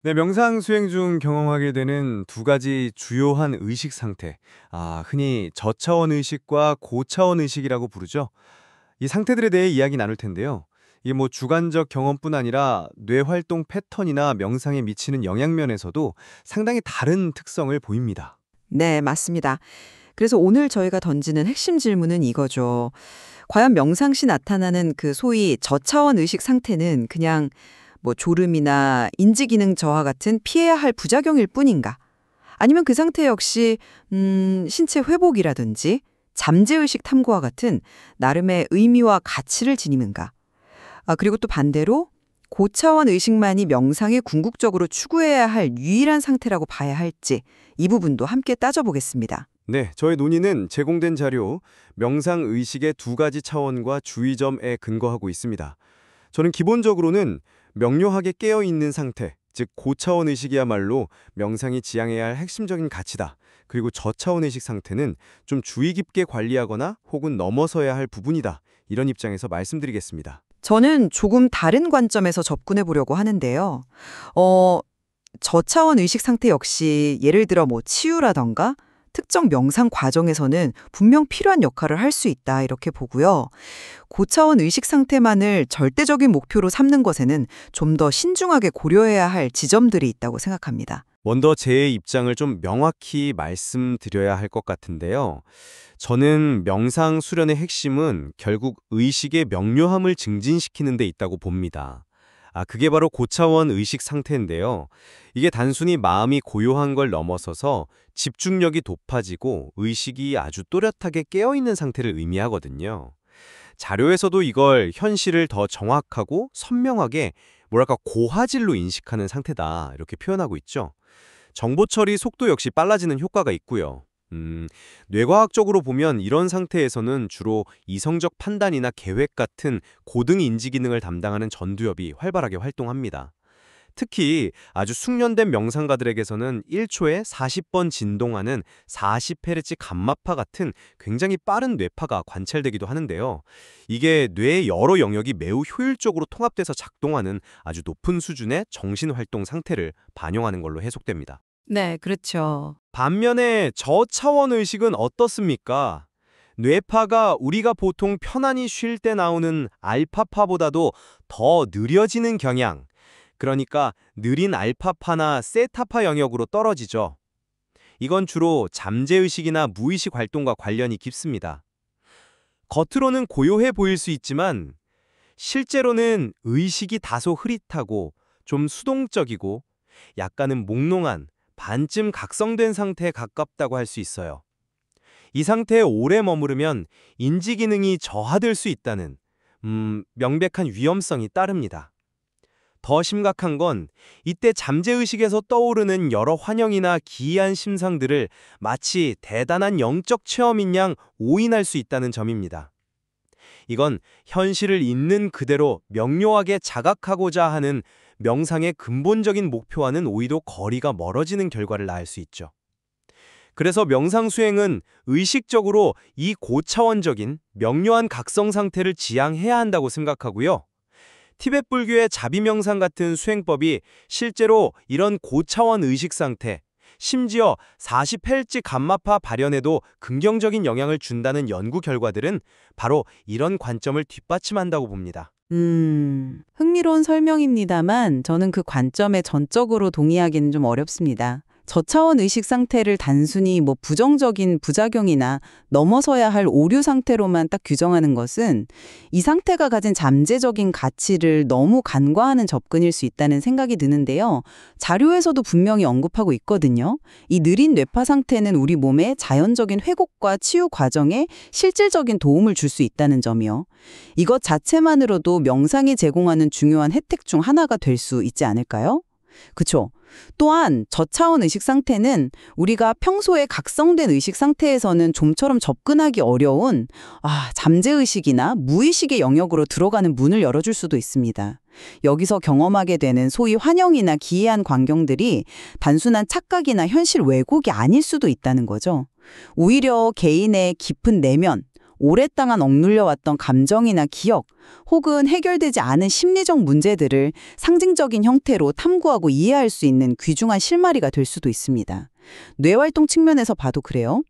네, 명상 수행 중 경험하게 되는 두 가지 주요한 의식 상태. 흔히 저차원 의식과 고차원 의식이라고 부르죠. 이 상태들에 대해 이야기 나눌 텐데요. 이게 뭐 주관적 경험뿐 아니라 뇌 활동 패턴이나 명상에 미치는 영향면에서도 상당히 다른 특성을 보입니다. 네, 맞습니다. 그래서 오늘 저희가 던지는 핵심 질문은 이거죠. 과연 명상 시 나타나는 그 소위 저차원 의식 상태는 그냥 뭐 졸음이나 인지기능 저하 같은 피해야 할 부작용일 뿐인가? 아니면 그 상태 역시 신체 회복이라든지 잠재의식 탐구와 같은 나름의 의미와 가치를 지니는가? 그리고 또 반대로 고차원 의식만이 명상에 궁극적으로 추구해야 할 유일한 상태라고 봐야 할지 이 부분도 함께 따져보겠습니다. 네, 저의 논의는 제공된 자료, 명상 의식의 두 가지 차원과 주의점에 근거하고 있습니다. 저는 기본적으로는 명료하게 깨어있는 상태, 즉 고차원 의식이야말로 명상이 지향해야 할 핵심적인 가치다. 그리고 저차원 의식 상태는 좀 주의 깊게 관리하거나 혹은 넘어서야 할 부분이다. 이런 입장에서 말씀드리겠습니다. 저는 조금 다른 관점에서 접근해 보려고 하는데요. 어, 저차원 의식 상태 역시 예를 들어 뭐 치유라던가 특정 명상 과정에서는 분명 필요한 역할을 할 수 있다 이렇게 보고요. 고차원 의식 상태만을 절대적인 목표로 삼는 것에는 좀 더 신중하게 고려해야 할 지점들이 있다고 생각합니다. 먼저 제 입장을 좀 명확히 말씀드려야 할 것 같은데요. 저는 명상 수련의 핵심은 결국 의식의 명료함을 증진시키는 데 있다고 봅니다. 그게 바로 고차원 의식 상태인데요. 이게 단순히 마음이 고요한 걸 넘어서서 집중력이 높아지고 의식이 아주 또렷하게 깨어있는 상태를 의미하거든요. 자료에서도 이걸 현실을 더 정확하고 선명하게 뭐랄까 고화질로 인식하는 상태다 이렇게 표현하고 있죠. 정보 처리 속도 역시 빨라지는 효과가 있고요. 뇌과학적으로 보면 이런 상태에서는 주로 이성적 판단이나 계획 같은 고등 인지 기능을 담당하는 전두엽이 활발하게 활동합니다. 특히 아주 숙련된 명상가들에게서는 1초에 40번 진동하는 40Hz 감마파 같은 굉장히 빠른 뇌파가 관찰되기도 하는데요. 이게 뇌의 여러 영역이 매우 효율적으로 통합돼서 작동하는 아주 높은 수준의 정신활동 상태를 반영하는 걸로 해석됩니다. 네, 그렇죠. 반면에 저차원 의식은 어떻습니까? 뇌파가 우리가 보통 편안히 쉴 때 나오는 알파파보다도 더 느려지는 경향, 그러니까 느린 알파파나 세타파 영역으로 떨어지죠. 이건 주로 잠재의식이나 무의식 활동과 관련이 깊습니다. 겉으로는 고요해 보일 수 있지만 실제로는 의식이 다소 흐릿하고 좀 수동적이고 약간은 몽롱한 반쯤 각성된 상태에 가깝다고 할 수 있어요. 이 상태에 오래 머무르면 인지 기능이 저하될 수 있다는 명백한 위험성이 따릅니다. 더 심각한 건 이때 잠재의식에서 떠오르는 여러 환영이나 기이한 심상들을 마치 대단한 영적 체험인 양 오인할 수 있다는 점입니다. 이건 현실을 있는 그대로 명료하게 자각하고자 하는 명상의 근본적인 목표와는 오히려 거리가 멀어지는 결과를 낳을 수 있죠. 그래서 명상 수행은 의식적으로 이 고차원적인 명료한 각성 상태를 지향해야 한다고 생각하고요. 티베트 불교의 자비명상 같은 수행법이 실제로 이런 고차원 의식 상태, 심지어 40Hz 감마파 발현에도 긍정적인 영향을 준다는 연구 결과들은 바로 이런 관점을 뒷받침한다고 봅니다. 흥미로운 설명입니다만 저는 그 관점에 전적으로 동의하기는 좀 어렵습니다. 저차원 의식 상태를 단순히 뭐 부정적인 부작용이나 넘어서야 할 오류 상태로만 딱 규정하는 것은 이 상태가 가진 잠재적인 가치를 너무 간과하는 접근일 수 있다는 생각이 드는데요. 자료에서도 분명히 언급하고 있거든요. 이 느린 뇌파 상태는 우리 몸의 자연적인 회복과 치유 과정에 실질적인 도움을 줄 수 있다는 점이요. 이것 자체만으로도 명상이 제공하는 중요한 혜택 중 하나가 될 수 있지 않을까요? 그쵸? 또한 저차원 의식 상태는 우리가 평소에 각성된 의식 상태에서는 좀처럼 접근하기 어려운 잠재의식이나 무의식의 영역으로 들어가는 문을 열어줄 수도 있습니다. 여기서 경험하게 되는 소위 환영이나 기이한 광경들이 단순한 착각이나 현실 왜곡이 아닐 수도 있다는 거죠. 오히려 개인의 깊은 내면, 오랫동안 억눌려왔던 감정이나 기억, 혹은 해결되지 않은 심리적 문제들을 상징적인 형태로 탐구하고 이해할 수 있는 귀중한 실마리가 될 수도 있습니다. 뇌활동 측면에서 봐도 그래요.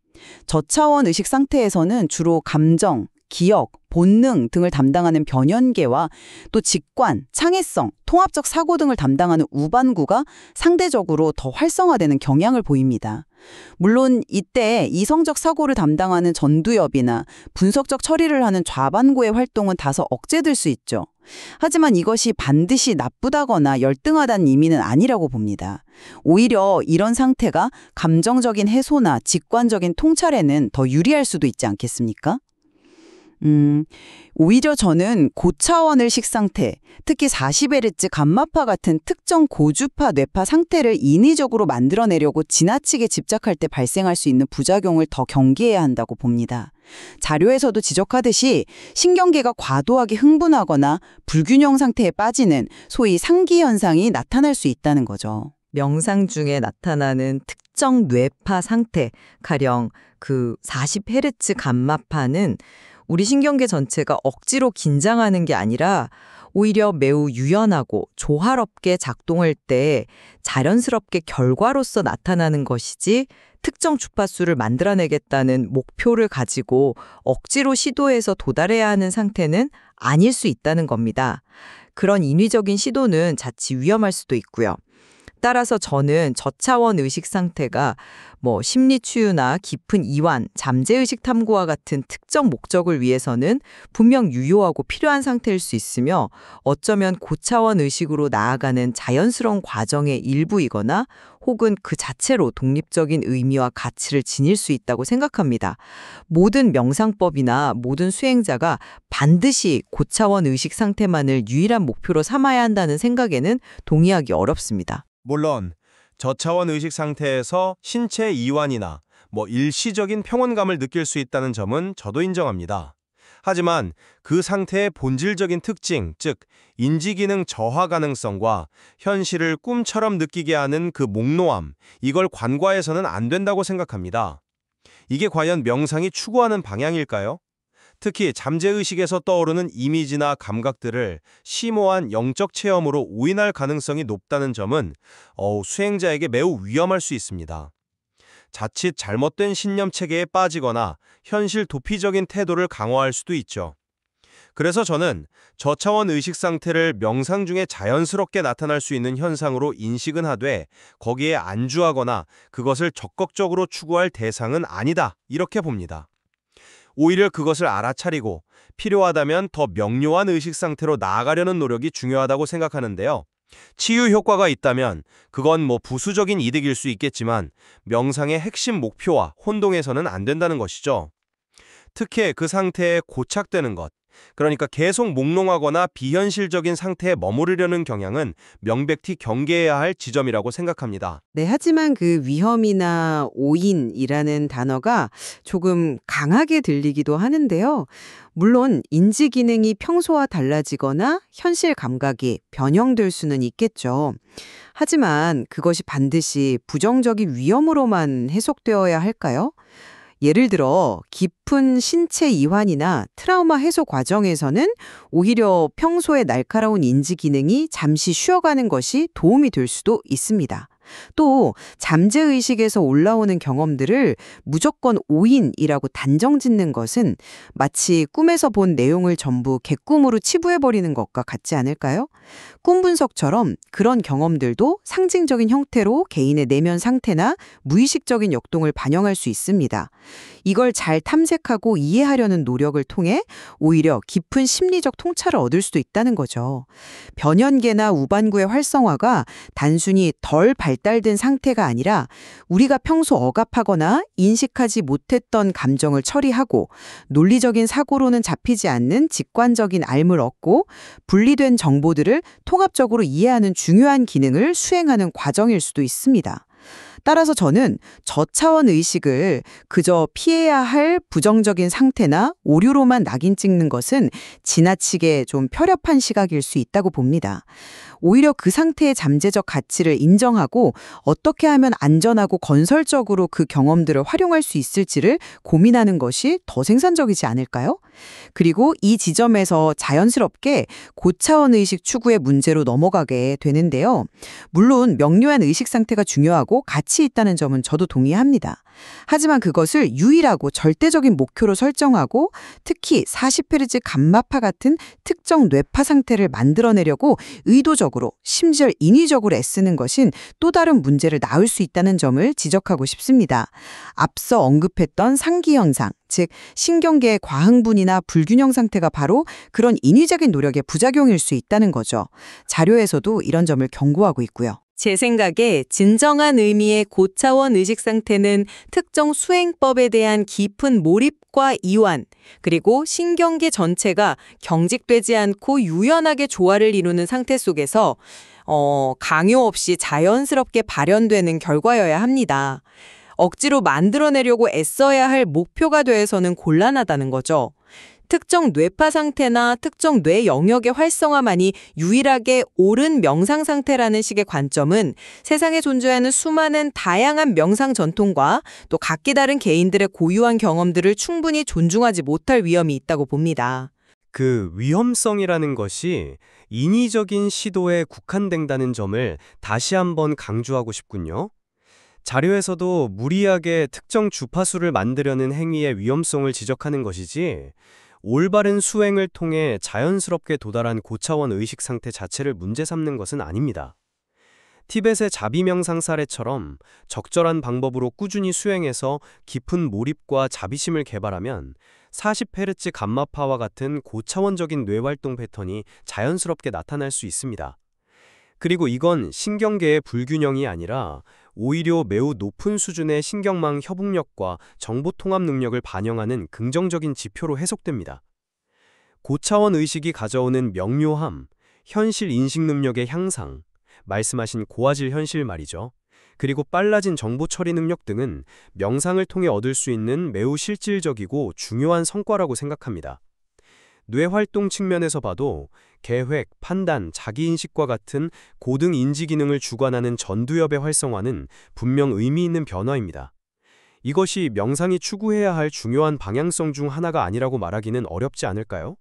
저차원 의식 상태에서는 주로 감정, 기억, 본능 등을 담당하는 변연계와 또 직관, 창의성, 통합적 사고 등을 담당하는 우반구가 상대적으로 더 활성화되는 경향을 보입니다. 물론 이때 이성적 사고를 담당하는 전두엽이나 분석적 처리를 하는 좌반구의 활동은 다소 억제될 수 있죠. 하지만 이것이 반드시 나쁘다거나 열등하다는 의미는 아니라고 봅니다. 오히려 이런 상태가 감정적인 해소나 직관적인 통찰에는 더 유리할 수도 있지 않겠습니까? 오히려 저는 고차원 의식 상태, 특히 40Hz 감마파 같은 특정 고주파 뇌파 상태를 인위적으로 만들어내려고 지나치게 집착할 때 발생할 수 있는 부작용을 더 경계해야 한다고 봅니다. 자료에서도 지적하듯이 신경계가 과도하게 흥분하거나 불균형 상태에 빠지는 소위 상기 현상이 나타날 수 있다는 거죠. 명상 중에 나타나는 특정 뇌파 상태, 가령 그 40Hz 감마파는 우리 신경계 전체가 억지로 긴장하는 게 아니라 오히려 매우 유연하고 조화롭게 작동할 때 자연스럽게 결과로서 나타나는 것이지, 특정 주파수를 만들어내겠다는 목표를 가지고 억지로 시도해서 도달해야 하는 상태는 아닐 수 있다는 겁니다. 그런 인위적인 시도는 자칫 위험할 수도 있고요. 따라서 저는 저차원 의식 상태가 심리 치유나 깊은 이완, 잠재의식 탐구와 같은 특정 목적을 위해서는 분명 유효하고 필요한 상태일 수 있으며, 어쩌면 고차원 의식으로 나아가는 자연스러운 과정의 일부이거나 혹은 그 자체로 독립적인 의미와 가치를 지닐 수 있다고 생각합니다. 모든 명상법이나 모든 수행자가 반드시 고차원 의식 상태만을 유일한 목표로 삼아야 한다는 생각에는 동의하기 어렵습니다. 물론 저차원 의식 상태에서 신체 이완이나 일시적인 평온감을 느낄 수 있다는 점은 저도 인정합니다. 하지만 그 상태의 본질적인 특징, 즉 인지기능 저하 가능성과 현실을 꿈처럼 느끼게 하는 그 몽롱함, 이걸 간과해서는 안 된다고 생각합니다. 이게 과연 명상이 추구하는 방향일까요? 특히 잠재의식에서 떠오르는 이미지나 감각들을 심오한 영적 체험으로 오인할 가능성이 높다는 점은 수행자에게 매우 위험할 수 있습니다. 자칫 잘못된 신념 체계에 빠지거나 현실 도피적인 태도를 강화할 수도 있죠. 그래서 저는 저차원 의식 상태를 명상 중에 자연스럽게 나타날 수 있는 현상으로 인식은 하되 거기에 안주하거나 그것을 적극적으로 추구할 대상은 아니다, 이렇게 봅니다. 오히려 그것을 알아차리고 필요하다면 더 명료한 의식 상태로 나아가려는 노력이 중요하다고 생각하는데요. 치유 효과가 있다면 그건 부수적인 이득일 수 있겠지만 명상의 핵심 목표와 혼동해서는 안 된다는 것이죠. 특히 그 상태에 고착되는 것, 그러니까 계속 몽롱하거나 비현실적인 상태에 머무르려는 경향은 명백히 경계해야 할 지점이라고 생각합니다. 네, 하지만 그 위험이나 오인이라는 단어가 조금 강하게 들리기도 하는데요. 물론 인지 기능이 평소와 달라지거나 현실 감각이 변형될 수는 있겠죠. 하지만 그것이 반드시 부정적인 위험으로만 해석되어야 할까요? 예를 들어 깊은 신체 이완이나 트라우마 해소 과정에서는 오히려 평소의 날카로운 인지 기능이 잠시 쉬어가는 것이 도움이 될 수도 있습니다. 또 잠재의식에서 올라오는 경험들을 무조건 오인이라고 단정 짓는 것은 마치 꿈에서 본 내용을 전부 객꿈으로 치부해버리는 것과 같지 않을까요? 꿈 분석처럼 그런 경험들도 상징적인 형태로 개인의 내면 상태나 무의식적인 역동을 반영할 수 있습니다. 이걸 잘 탐색하고 이해하려는 노력을 통해 오히려 깊은 심리적 통찰을 얻을 수도 있다는 거죠. 변연계나 우반구의 활성화가 단순히 덜 발달된 상태가 아니라 우리가 평소 억압하거나 인식하지 못했던 감정을 처리하고 논리적인 사고로는 잡히지 않는 직관적인 알을 얻고 분리된 정보들을 통합적으로 이해하는 중요한 기능을 수행하는 과정일 수도 있습니다. 따라서 저는 저차원 의식을 그저 피해야 할 부정적인 상태나 오류로만 낙인 찍는 것은 지나치게 좀 편협한 시각일 수 있다고 봅니다. 오히려 그 상태의 잠재적 가치를 인정하고 어떻게 하면 안전하고 건설적으로 그 경험들을 활용할 수 있을지를 고민하는 것이 더 생산적이지 않을까요? 그리고 이 지점에서 자연스럽게 고차원 의식 추구의 문제로 넘어가게 되는데요. 물론 명료한 의식 상태가 중요하고 가치 있다는 점은 저도 동의합니다. 하지만 그것을 유일하고 절대적인 목표로 설정하고 특히 40Hz 감마파 같은 특정 뇌파 상태를 만들어내려고 의도적으로 심지어 인위적으로 애쓰는 것은 또 다른 문제를 낳을 수 있다는 점을 지적하고 싶습니다. 앞서 언급했던 상기 현상, 즉 신경계의 과흥분이나 불균형 상태가 바로 그런 인위적인 노력의 부작용일 수 있다는 거죠. 자료에서도 이런 점을 경고하고 있고요. 제 생각에 진정한 의미의 고차원 의식 상태는 특정 수행법에 대한 깊은 몰입과 이완, 그리고 신경계 전체가 경직되지 않고 유연하게 조화를 이루는 상태 속에서 강요 없이 자연스럽게 발현되는 결과여야 합니다. 억지로 만들어내려고 애써야 할 목표가 돼서는 곤란하다는 거죠. 특정 뇌파 상태나 특정 뇌 영역의 활성화만이 유일하게 옳은 명상 상태라는 식의 관점은 세상에 존재하는 수많은 다양한 명상 전통과 또 각기 다른 개인들의 고유한 경험들을 충분히 존중하지 못할 위험이 있다고 봅니다. 그 위험성이라는 것이 인위적인 시도에 국한된다는 점을 다시 한번 강조하고 싶군요. 자료에서도 무리하게 특정 주파수를 만들려는 행위의 위험성을 지적하는 것이지 올바른 수행을 통해 자연스럽게 도달한 고차원 의식 상태 자체를 문제 삼는 것은 아닙니다. 티벳의 자비명상 사례처럼 적절한 방법으로 꾸준히 수행해서 깊은 몰입과 자비심을 개발하면 40Hz 감마파와 같은 고차원적인 뇌활동 패턴이 자연스럽게 나타날 수 있습니다. 그리고 이건 신경계의 불균형이 아니라 오히려 매우 높은 수준의 신경망 협응력과 정보 통합 능력을 반영하는 긍정적인 지표로 해석됩니다. 고차원 의식이 가져오는 명료함, 현실 인식 능력의 향상, 말씀하신 고화질 현실 말이죠. 그리고 빨라진 정보 처리 능력 등은 명상을 통해 얻을 수 있는 매우 실질적이고 중요한 성과라고 생각합니다. 뇌활동 측면에서 봐도 계획, 판단, 자기인식과 같은 고등 인지 기능을 주관하는 전두엽의 활성화는 분명 의미 있는 변화입니다. 이것이 명상이 추구해야 할 중요한 방향성 중 하나가 아니라고 말하기는 어렵지 않을까요?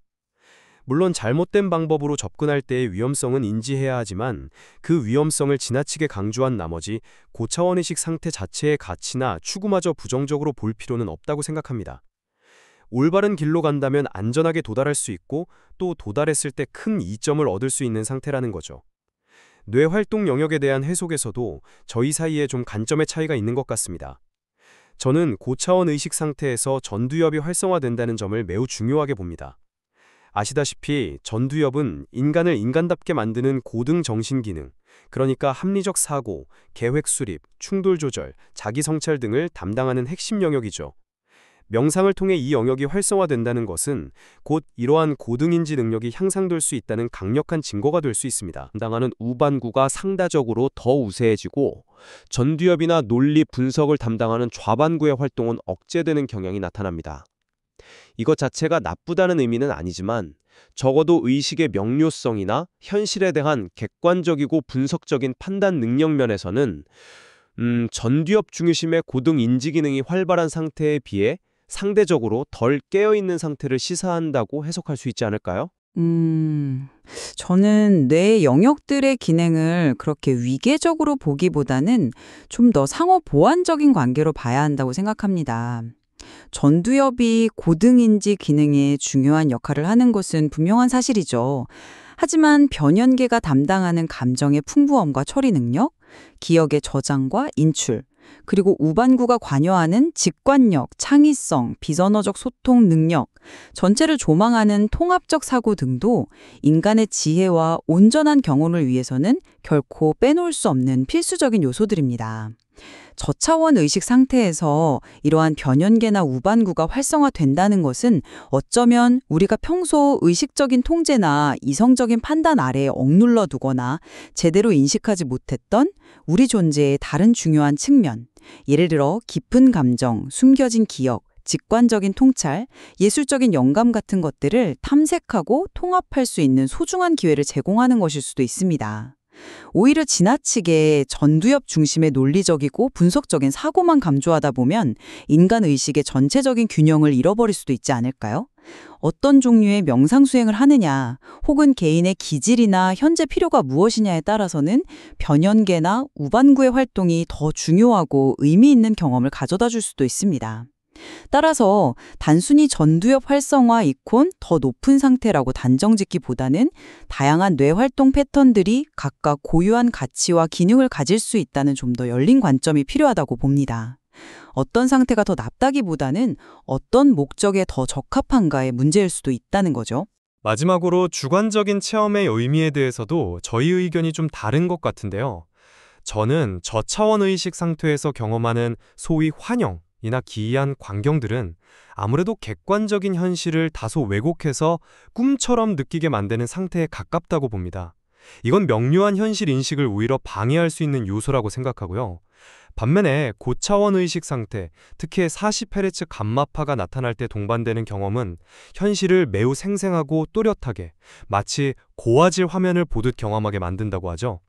물론 잘못된 방법으로 접근할 때의 위험성은 인지해야 하지만 그 위험성을 지나치게 강조한 나머지 고차원의식 상태 자체의 가치나 추구마저 부정적으로 볼 필요는 없다고 생각합니다. 올바른 길로 간다면 안전하게 도달할 수 있고 또 도달했을 때 큰 이점을 얻을 수 있는 상태라는 거죠. 뇌활동 영역에 대한 해석에서도 저희 사이에 좀 관점의 차이가 있는 것 같습니다. 저는 고차원 의식 상태에서 전두엽이 활성화된다는 점을 매우 중요하게 봅니다. 아시다시피 전두엽은 인간을 인간답게 만드는 고등 정신기능, 그러니까 합리적 사고, 계획 수립, 충돌 조절, 자기 성찰 등을 담당하는 핵심 영역이죠. 명상을 통해 이 영역이 활성화된다는 것은 곧 이러한 고등인지 능력이 향상될 수 있다는 강력한 증거가 될 수 있습니다. 담당하는 우반구가 상대적으로 더 우세해지고 전두엽이나 논리 분석을 담당하는 좌반구의 활동은 억제되는 경향이 나타납니다. 이것 자체가 나쁘다는 의미는 아니지만 적어도 의식의 명료성이나 현실에 대한 객관적이고 분석적인 판단 능력 면에서는 전두엽 중심의 고등 인지 기능이 활발한 상태에 비해 상대적으로 덜 깨어있는 상태를 시사한다고 해석할 수 있지 않을까요? 저는 뇌 영역들의 기능을 그렇게 위계적으로 보기보다는 좀 더 상호 보완적인 관계로 봐야 한다고 생각합니다. 전두엽이 고등인지 기능에 중요한 역할을 하는 것은 분명한 사실이죠. 하지만 변연계가 담당하는 감정의 풍부함과 처리 능력, 기억의 저장과 인출, 그리고 우반구가 관여하는 직관력, 창의성, 비언어적 소통 능력, 전체를 조망하는 통합적 사고 등도 인간의 지혜와 온전한 경험을 위해서는 결코 빼놓을 수 없는 필수적인 요소들입니다. 저차원 의식 상태에서 이러한 변연계나 우반구가 활성화된다는 것은 어쩌면 우리가 평소 의식적인 통제나 이성적인 판단 아래에 억눌러 두거나 제대로 인식하지 못했던 우리 존재의 다른 중요한 측면, 예를 들어 깊은 감정, 숨겨진 기억, 직관적인 통찰, 예술적인 영감 같은 것들을 탐색하고 통합할 수 있는 소중한 기회를 제공하는 것일 수도 있습니다. 오히려 지나치게 전두엽 중심의 논리적이고 분석적인 사고만 강조하다 보면 인간 의식의 전체적인 균형을 잃어버릴 수도 있지 않을까요? 어떤 종류의 명상 수행을 하느냐, 혹은 개인의 기질이나 현재 필요가 무엇이냐에 따라서는 변연계나 우반구의 활동이 더 중요하고 의미 있는 경험을 가져다 줄 수도 있습니다. 따라서 단순히 전두엽 활성화 이콘 더 높은 상태라고 단정짓기보다는 다양한 뇌 활동 패턴들이 각각 고유한 가치와 기능을 가질 수 있다는 좀 더 열린 관점이 필요하다고 봅니다. 어떤 상태가 더 낫다기보다는 어떤 목적에 더 적합한가의 문제일 수도 있다는 거죠. 마지막으로 주관적인 체험의 의미에 대해서도 저희 의견이 좀 다른 것 같은데요. 저는 저차원 의식 상태에서 경험하는 소위 환영이나 기이한 광경들은 아무래도 객관적인 현실을 다소 왜곡해서 꿈처럼 느끼게 만드는 상태에 가깝다고 봅니다. 이건 명료한 현실 인식을 오히려 방해할 수 있는 요소라고 생각하고요. 반면에 고차원 의식 상태, 특히 40Hz 감마파가 나타날 때 동반되는 경험은 현실을 매우 생생하고 또렷하게, 마치 고화질 화면을 보듯 경험하게 만든다고 하죠.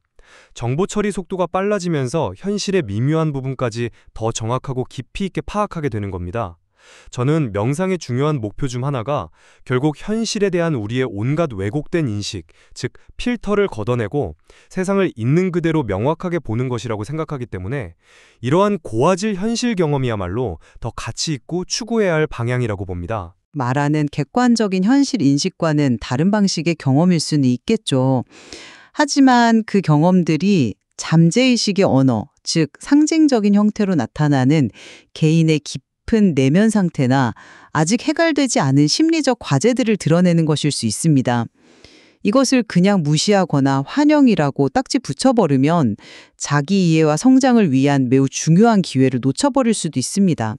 정보 처리 속도가 빨라지면서 현실의 미묘한 부분까지 더 정확하고 깊이 있게 파악하게 되는 겁니다. 저는 명상의 중요한 목표 중 하나가 결국 현실에 대한 우리의 온갖 왜곡된 인식, 즉 필터를 걷어내고 세상을 있는 그대로 명확하게 보는 것이라고 생각하기 때문에 이러한 고화질 현실 경험이야말로 더 가치 있고 추구해야 할 방향이라고 봅니다. 말하는 객관적인 현실 인식과는 다른 방식의 경험일 수는 있겠죠. 하지만 그 경험들이 잠재의식의 언어, 즉 상징적인 형태로 나타나는 개인의 깊은 내면 상태나 아직 해결되지 않은 심리적 과제들을 드러내는 것일 수 있습니다. 이것을 그냥 무시하거나 환영이라고 딱지 붙여버리면 자기 이해와 성장을 위한 매우 중요한 기회를 놓쳐버릴 수도 있습니다.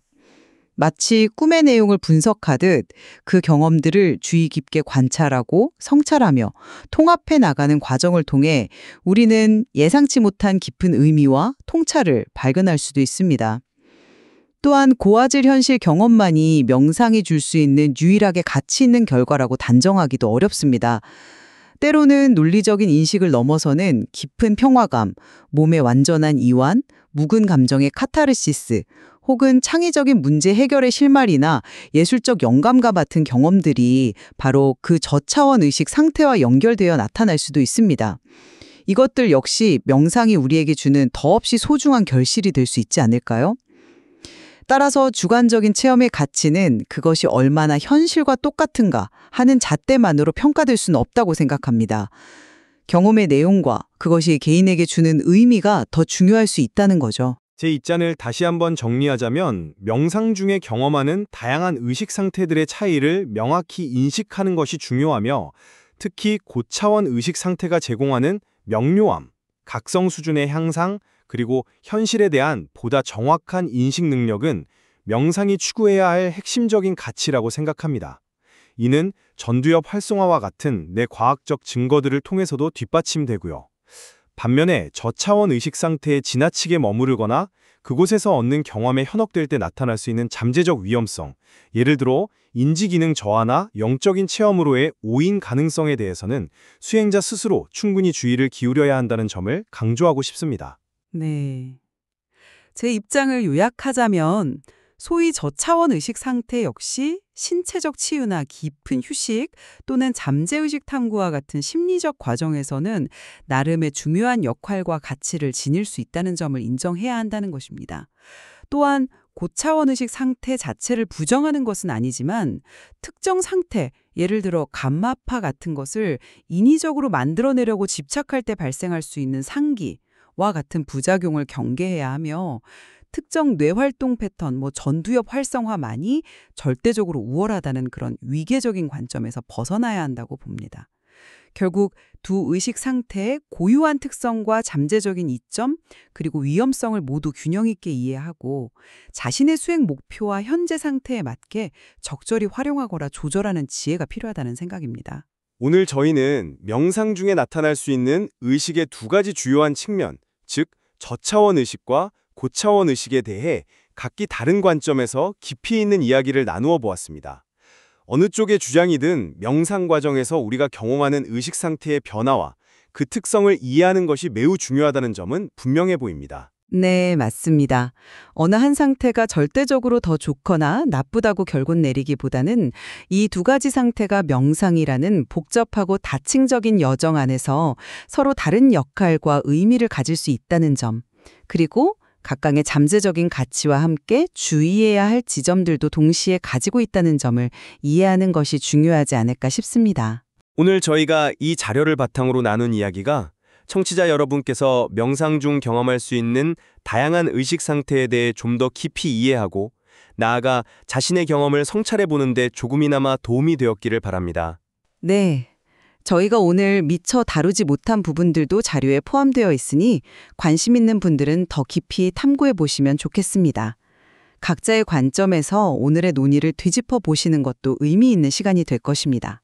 마치 꿈의 내용을 분석하듯 그 경험들을 주의 깊게 관찰하고 성찰하며 통합해 나가는 과정을 통해 우리는 예상치 못한 깊은 의미와 통찰을 발견할 수도 있습니다. 또한 고화질 현실 경험만이 명상이 줄 수 있는 유일하게 가치 있는 결과라고 단정하기도 어렵습니다. 때로는 논리적인 인식을 넘어서는 깊은 평화감, 몸의 완전한 이완, 묵은 감정의 카타르시스, 혹은 창의적인 문제 해결의 실마리나 예술적 영감과 같은 경험들이 바로 그 저차원 의식 상태와 연결되어 나타날 수도 있습니다. 이것들 역시 명상이 우리에게 주는 더없이 소중한 결실이 될 수 있지 않을까요? 따라서 주관적인 체험의 가치는 그것이 얼마나 현실과 똑같은가 하는 잣대만으로 평가될 수는 없다고 생각합니다. 경험의 내용과 그것이 개인에게 주는 의미가 더 중요할 수 있다는 거죠. 제 입장을 다시 한번 정리하자면 명상 중에 경험하는 다양한 의식 상태들의 차이를 명확히 인식하는 것이 중요하며 특히 고차원 의식 상태가 제공하는 명료함, 각성 수준의 향상, 그리고 현실에 대한 보다 정확한 인식 능력은 명상이 추구해야 할 핵심적인 가치라고 생각합니다. 이는 전두엽 활성화와 같은 내 과학적 증거들을 통해서도 뒷받침되고요. 반면에 저차원 의식 상태에 지나치게 머무르거나 그곳에서 얻는 경험에 현혹될 때 나타날 수 있는 잠재적 위험성, 예를 들어 인지기능 저하나 영적인 체험으로의 오인 가능성에 대해서는 수행자 스스로 충분히 주의를 기울여야 한다는 점을 강조하고 싶습니다. 네. 제 입장을 요약하자면 소위 저차원 의식 상태 역시 신체적 치유나 깊은 휴식 또는 잠재의식 탐구와 같은 심리적 과정에서는 나름의 중요한 역할과 가치를 지닐 수 있다는 점을 인정해야 한다는 것입니다. 또한 고차원 의식 상태 자체를 부정하는 것은 아니지만 특정 상태, 예를 들어 감마파 같은 것을 인위적으로 만들어내려고 집착할 때 발생할 수 있는 상기와 같은 부작용을 경계해야 하며 특정 뇌활동 패턴, 전두엽 활성화만이 절대적으로 우월하다는 그런 위계적인 관점에서 벗어나야 한다고 봅니다. 결국 두 의식 상태의 고유한 특성과 잠재적인 이점, 그리고 위험성을 모두 균형 있게 이해하고 자신의 수행 목표와 현재 상태에 맞게 적절히 활용하거나 조절하는 지혜가 필요하다는 생각입니다. 오늘 저희는 명상 중에 나타날 수 있는 의식의 두 가지 주요한 측면, 즉 저차원 의식과 고차원 의식에 대해 각기 다른 관점에서 깊이 있는 이야기를 나누어 보았습니다. 어느 쪽의 주장이든 명상 과정에서 우리가 경험하는 의식 상태의 변화와 그 특성을 이해하는 것이 매우 중요하다는 점은 분명해 보입니다. 네, 맞습니다. 어느 한 상태가 절대적으로 더 좋거나 나쁘다고 결론 내리기보다는 이 두 가지 상태가 명상이라는 복잡하고 다층적인 여정 안에서 서로 다른 역할과 의미를 가질 수 있다는 점, 그리고 각각의 잠재적인 가치와 함께 주의해야 할 지점들도 동시에 가지고 있다는 점을 이해하는 것이 중요하지 않을까 싶습니다. 오늘 저희가 이 자료를 바탕으로 나눈 이야기가 청취자 여러분께서 명상 중 경험할 수 있는 다양한 의식 상태에 대해 좀 더 깊이 이해하고 나아가 자신의 경험을 성찰해 보는데 조금이나마 도움이 되었기를 바랍니다. 네. 저희가 오늘 미처 다루지 못한 부분들도 자료에 포함되어 있으니 관심 있는 분들은 더 깊이 탐구해 보시면 좋겠습니다. 각자의 관점에서 오늘의 논의를 뒤집어 보시는 것도 의미 있는 시간이 될 것입니다.